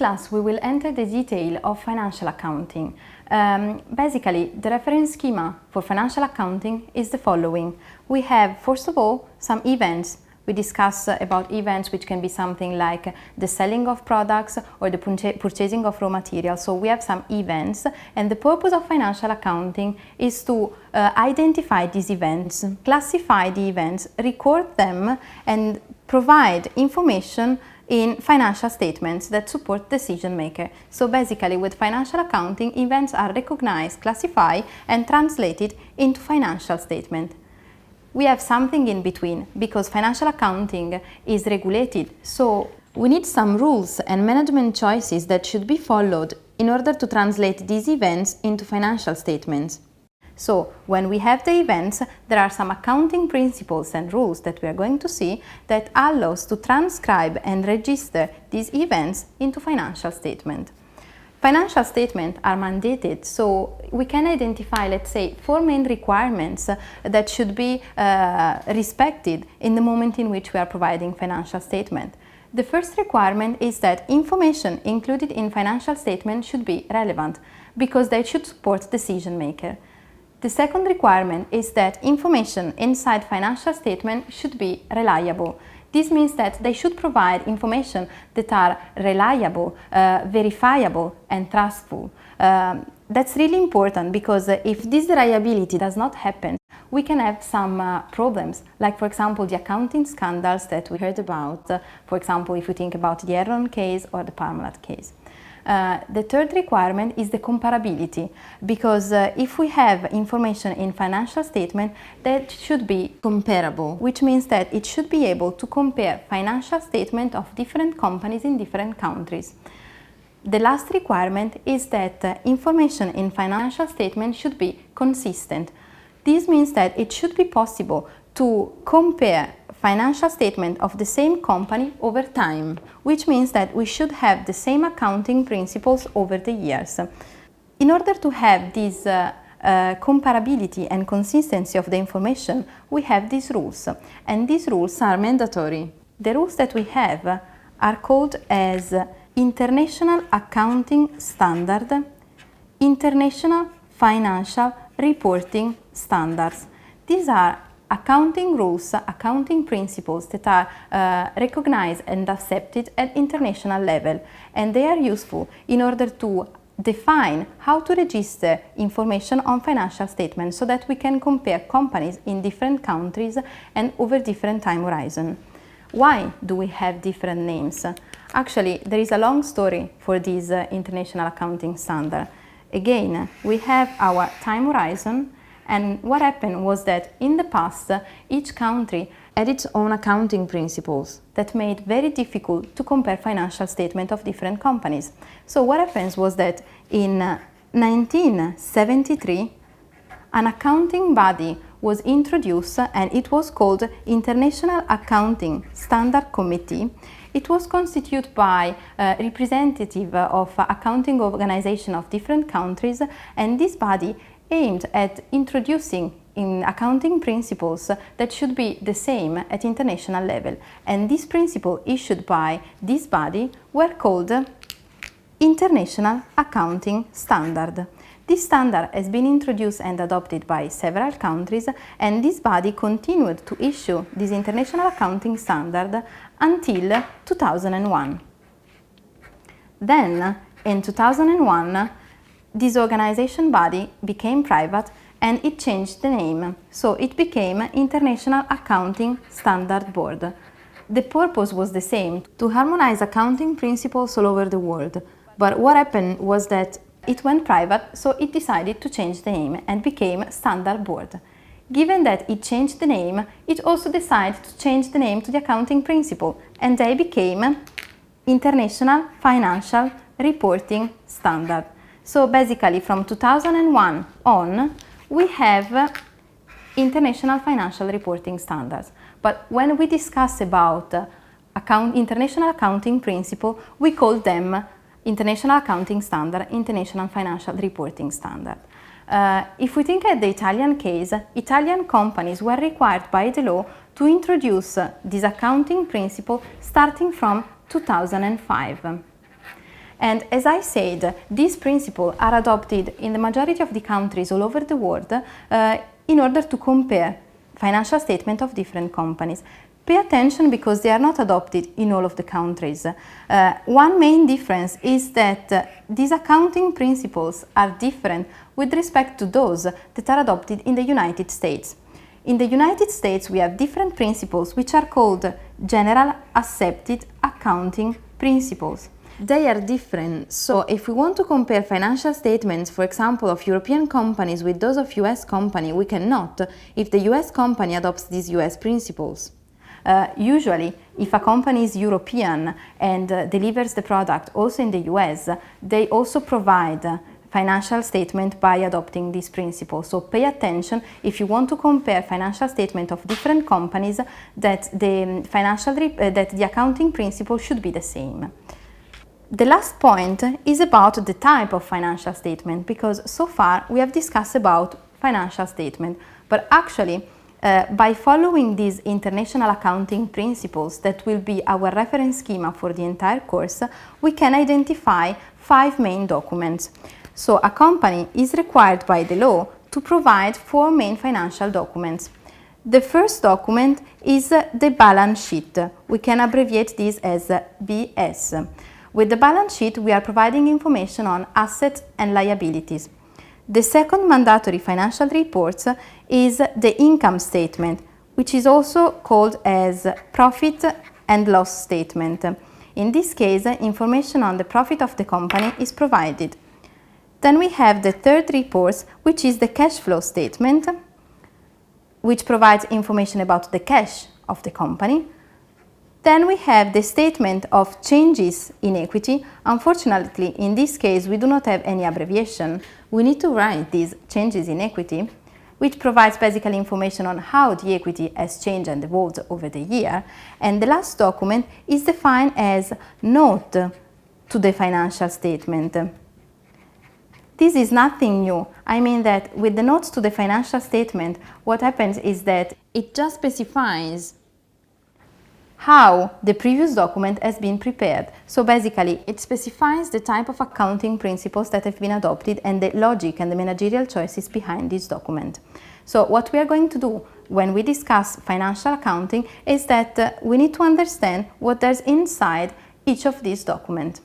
class, we will enter the detail of financial accounting. Basically, the reference schema for financial accounting is the following. We have, first of all, some events. We discuss about events which can be something like the selling of products or the purchasing of raw materials. So we have some events, and the purpose of financial accounting is to identify these events, classify the events, record them, and provide information in financial statements that support decision maker. So basically, with financial accounting, events are recognized, classified, and translated into financial statement. We have something in between because financial accounting is regulated, so we need some rules and management choices that should be followed in order to translate these events into financial statements. So when we have the events, there are some accounting principles and rules that we are going to see that allow us to transcribe and register these events into financial statement. Financial statements are mandated, so we can identify, let's say, 4 main requirements that should be respected in the moment in which we are providing financial statement. The first requirement is that information included in financial statement should be relevant because they should support decision maker. The second requirement is that information inside financial statement should be reliable. This means that they should provide information that are reliable, verifiable, and trustful. That's really important because if this reliability does not happen, we can have some problems, like for example the accounting scandals that we heard about, for example if we think about the Enron case or the Parmalat case. The third requirement is the comparability, because if we have information in financial statement, that should be comparable, which means that it should be able to compare financial statement of different companies in different countries. The last requirement is that information in financial statement should be consistent. This means that it should be possible to compare financial statement of the same company over time, which means that we should have the same accounting principles over the years. In order to have this comparability and consistency of the information, we have these rules, and these rules are mandatory. The rules that we have are called as International Accounting Standard, International Financial Reporting Standards. These are accounting rules, accounting principles that are recognized and accepted at international level, and they are useful in order to define how to register information on financial statements so that we can compare companies in different countries and over different time horizon. Why do we have different names? Actually, there is a long story for this international accounting standard. Again, we have our time horizon. And what happened was that in the past, each country had its own accounting principles that made very difficult to compare financial statements of different companies. So what happens was that in 1973, an accounting body was introduced, and it was called International Accounting Standard Committee. It was constituted by representatives of accounting organizations of different countries, and this body aimed at introducing in accounting principles that should be the same at international level. And these principles issued by this body were called International Accounting Standard. This standard has been introduced and adopted by several countries, and this body continued to issue this International Accounting Standard until 2001. Then, in 2001, this organization body became private and it changed the name, so it became International Accounting Standard Board. The purpose was the same, to harmonize accounting principles all over the world, but what happened was that it went private, so it decided to change the name and became Standard Board. Given that it changed the name, it also decided to change the name to the accounting principle, and they became International Financial Reporting Standard. So basically from 2001 on, we have International Financial Reporting Standards. But when we discuss about international accounting principle, we call them International Accounting Standard, International Financial Reporting Standard. If we think at the Italian case, Italian companies were required by the law to introduce this accounting principle starting from 2005. And as I said, these principles are adopted in the majority of the countries all over the world in order to compare financial statements of different companies. Pay attention because they are not adopted in all of the countries. One main difference is that these accounting principles are different with respect to those that are adopted in the United States. In the United States, we have different principles which are called General Accepted Accounting Principles. They are different, so if we want to compare financial statements, for example, of European companies with those of US company, we cannot if the US company adopts these US principles. Usually, if a company is European and delivers the product also in the US, they also provide financial statement by adopting this principle. So pay attention if you want to compare financial statement of different companies that the accounting principle should be the same. The last point is about the type of financial statement, because so far we have discussed about financial statement, but actually by following these international accounting principles that will be our reference schema for the entire course, we can identify 5 main documents. So a company is required by the law to provide 4 main financial documents. The first document is the balance sheet. We can abbreviate this as BS. With the balance sheet, we are providing information on assets and liabilities. The second mandatory financial report is the income statement, which is also called as profit and loss statement. In this case, information on the profit of the company is provided. Then we have the third report, which is the cash flow statement, which provides information about the cash of the company. Then we have the statement of changes in equity. Unfortunately, in this case, we do not have any abbreviation. We need to write these changes in equity, which provides basically information on how the equity has changed and evolved over the year. And the last document is defined as note to the financial statement. This is nothing new. I mean that with the notes to the financial statement, what happens is that it just specifies how the previous document has been prepared. So basically, it specifies the type of accounting principles that have been adopted and the logic and the managerial choices behind this document. So what we are going to do when we discuss financial accounting is that we need to understand what there's inside each of these documents.